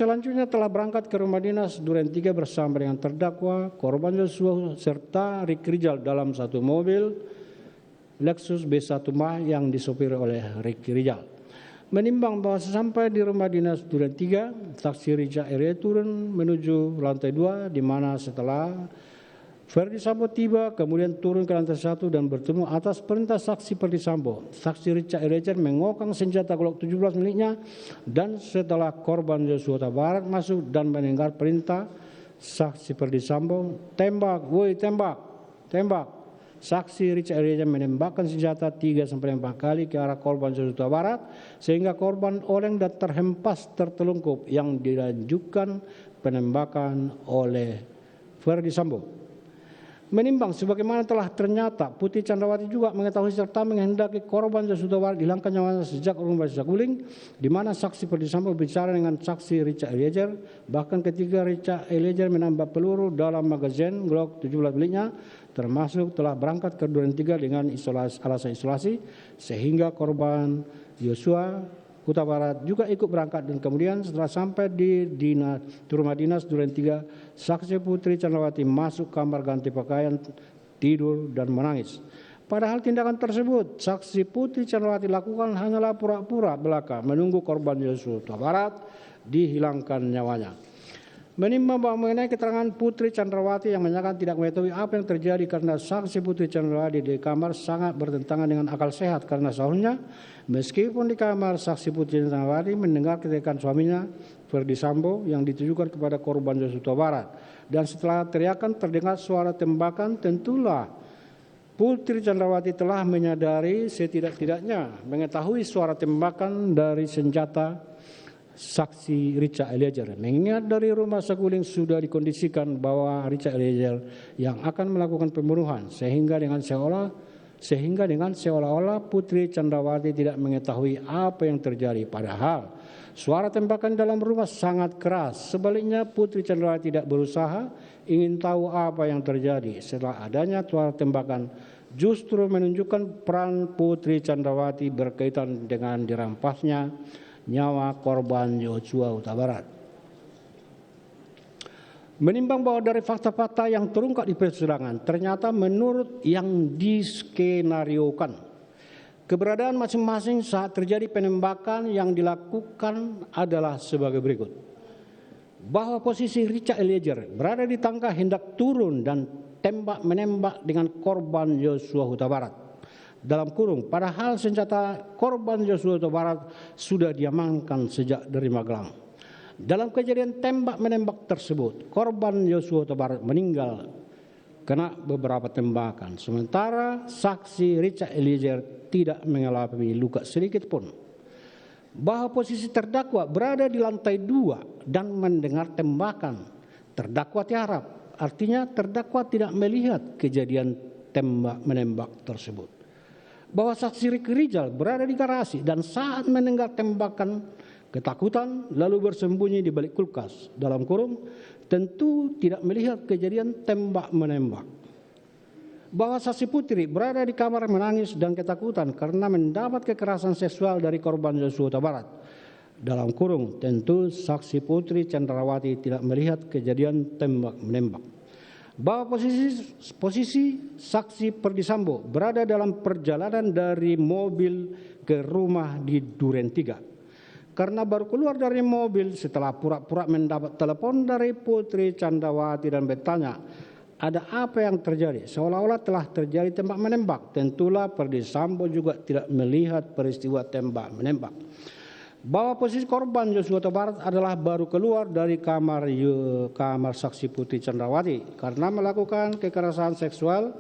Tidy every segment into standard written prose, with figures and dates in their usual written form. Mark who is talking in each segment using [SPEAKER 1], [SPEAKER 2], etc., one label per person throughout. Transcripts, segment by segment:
[SPEAKER 1] Selanjutnya telah berangkat ke rumah dinas Duren 3 bersama dengan terdakwa, korban Yosua serta Ricky Rizal dalam satu mobil Lexus B1 Mah yang disopiri oleh Ricky Rizal. Menimbang bahwa sesampai di rumah dinas Duren 3, saksi Richard Elie turun menuju lantai 2, di mana setelah Ferdi Sambo tiba, kemudian turun ke lantai 1 dan bertemu atas perintah saksi Ferdi Sambo. Saksi Richard Eliezer mengokang senjata Glock 17 miliknya, dan setelah korban Yosua Huta Barat masuk dan mendengar perintah saksi Ferdi Sambo, tembak, woi tembak, tembak. Saksi Richard Eliezer menembakkan senjata 3-4 kali ke arah korban Yosua Huta Barat, sehingga korban oleng dan terhempas tertelungkup yang dilanjutkan penembakan oleh Ferdi Sambo. Menimbang sebagaimana telah ternyata Putri Chandrawati juga mengetahui serta menghendaki korban Yosua Huta Barat hilangkan nyawanya sejak rumah Saguling, di mana saksi Ferdi Sambo bicara dengan saksi Richard Eliezer, bahkan ketika Richard Eliezer menambah peluru dalam magazin Glock 17 miliknya, termasuk telah berangkat ke Duren 3 dengan alasan isolasi, sehingga korban Yosua Huta Barat juga ikut berangkat, dan kemudian setelah sampai di rumah dinas Duren 3, saksi Putri Chandrawati masuk kamar ganti pakaian, tidur dan menangis. Padahal tindakan tersebut saksi Putri Chandrawati lakukan hanyalah pura-pura belaka menunggu korban Yosua Huta Barat dihilangkan nyawanya. Menimbang bahwa mengenai keterangan Putri Chandrawati yang menyatakan tidak mengetahui apa yang terjadi karena saksi Putri Chandrawati di kamar sangat bertentangan dengan akal sehat, karena sahurnya meskipun di kamar saksi Putri Chandrawati mendengar teriakan suaminya Ferdi Sambo yang ditujukan kepada korban Yosua Huta Barat, dan setelah teriakan terdengar suara tembakan, tentulah Putri Chandrawati telah menyadari setidak-tidaknya mengetahui suara tembakan dari senjata saksi Richard Eliezer. Mengingat dari rumah Saguling sudah dikondisikan bahwa Richard Eliezer yang akan melakukan pembunuhan, sehingga dengan seolah-olah Putri Chandrawati tidak mengetahui apa yang terjadi. Padahal suara tembakan dalam rumah sangat keras. Sebaliknya Putri Chandrawati tidak berusaha ingin tahu apa yang terjadi. Setelah adanya suara tembakan justru menunjukkan peran Putri Chandrawati berkaitan dengan dirampasnya nyawa korban Yosua Huta Barat. Menimbang bahwa dari fakta-fakta yang terungkap di persidangan, ternyata menurut yang diskenariokan, keberadaan masing-masing saat terjadi penembakan yang dilakukan adalah sebagai berikut. Bahwa posisi Richard Eliezer berada di tangga hendak turun dan tembak-menembak dengan korban Yosua Huta Barat. Dalam kurung, padahal senjata korban Yosua Huta Barat sudah diamankan sejak dari Magelang. Dalam kejadian tembak-menembak tersebut, korban Yosua Huta Barat meninggal kena beberapa tembakan, sementara saksi Richard Eliezer tidak mengalami luka sedikit pun. Bahwa posisi terdakwa berada di lantai 2 dan mendengar tembakan, terdakwa tiarap, artinya terdakwa tidak melihat kejadian tembak-menembak tersebut. Bahwa saksi Ricky Rizal berada di garasi dan saat mendengar tembakan ketakutan lalu bersembunyi di balik kulkas, dalam kurung, tentu tidak melihat kejadian tembak-menembak. Bahwa saksi Putri berada di kamar menangis dan ketakutan karena mendapat kekerasan seksual dari korban Yosua Huta Barat, dalam kurung, tentu saksi Putri Chandrawati tidak melihat kejadian tembak-menembak. Bahwa posisi saksi Ferdi Sambo berada dalam perjalanan dari mobil ke rumah di Duren 3. Karena baru keluar dari mobil setelah pura-pura mendapat telepon dari Putri Chandrawati dan bertanya, ada apa yang terjadi? Seolah-olah telah terjadi tembak-menembak. Tentulah Ferdi Sambo juga tidak melihat peristiwa tembak-menembak. Bahwa posisi korban Yosua Huta Barat adalah baru keluar dari kamar saksi Putri Chandrawati karena melakukan kekerasan seksual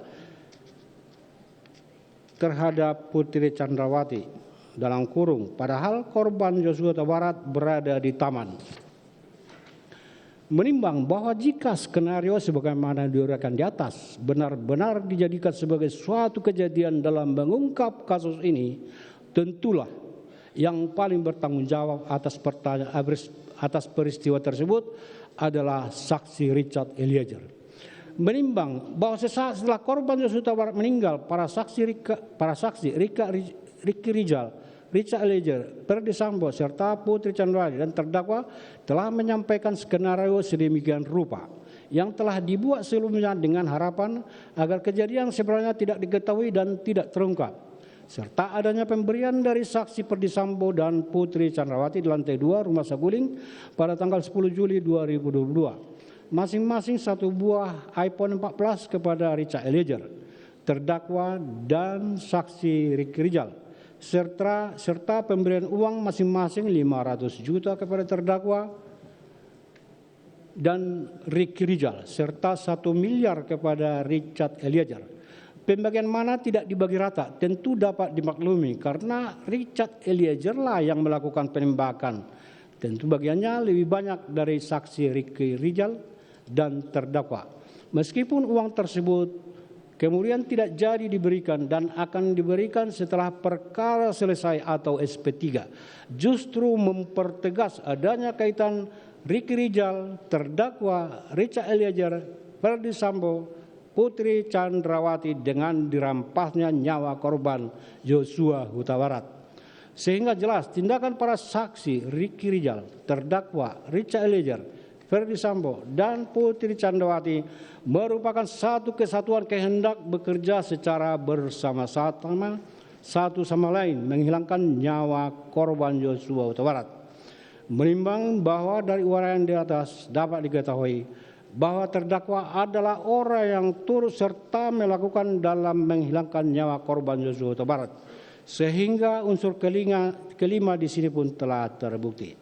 [SPEAKER 1] terhadap Putri Chandrawati, dalam kurung, padahal korban Yosua Huta Barat berada di taman. Menimbang bahwa jika skenario sebagaimana diuraikan di atas benar-benar dijadikan sebagai suatu kejadian dalam mengungkap kasus ini, tentulah yang paling bertanggung jawab atas peristiwa tersebut adalah saksi Richard Eliezer. Menimbang bahwa sesaat setelah korban Yosua Huta Barat meninggal, para saksi Ricky Rizal, Richard Eliezer, Ferdy Sambo, serta Putri Chandrawati dan terdakwa telah menyampaikan skenario sedemikian rupa yang telah dibuat sebelumnya dengan harapan agar kejadian sebenarnya tidak diketahui dan tidak terungkap, serta adanya pemberian dari saksi Ferdy Sambo dan Putri Chandrawati di lantai 2 Rumah Saguling pada tanggal 10 Juli 2022. Masing-masing satu buah iPhone 14 kepada Richard Eliezer, terdakwa dan saksi Ricky Rizal, serta pemberian uang masing-masing 500 juta kepada terdakwa dan Ricky Rizal, serta 1 miliar kepada Richard Eliezer. Pembagian mana tidak dibagi rata tentu dapat dimaklumi karena Richard Eliezer lah yang melakukan penembakan. Tentu bagiannya lebih banyak dari saksi Ricky Rizal dan terdakwa. Meskipun uang tersebut kemudian tidak jadi diberikan dan akan diberikan setelah perkara selesai atau SP3, justru mempertegas adanya kaitan Ricky Rizal, terdakwa Richard Eliezer, Ferdy Sambo, Putri Chandrawati dengan dirampasnya nyawa korban Joshua Huta Barat. Sehingga jelas tindakan para saksi Ricky Rizal, terdakwa Richard Eliezer, Ferdy Sambo dan Putri Chandrawati merupakan satu kesatuan kehendak bekerja secara bersama-sama satu sama lain menghilangkan nyawa korban Joshua Huta Barat. Menimbang bahwa dari uraian di atas dapat diketahui bahwa terdakwa adalah orang yang turut serta melakukan dalam menghilangkan nyawa korban Joshua Huta Barat, sehingga unsur kelima di sini pun telah terbukti.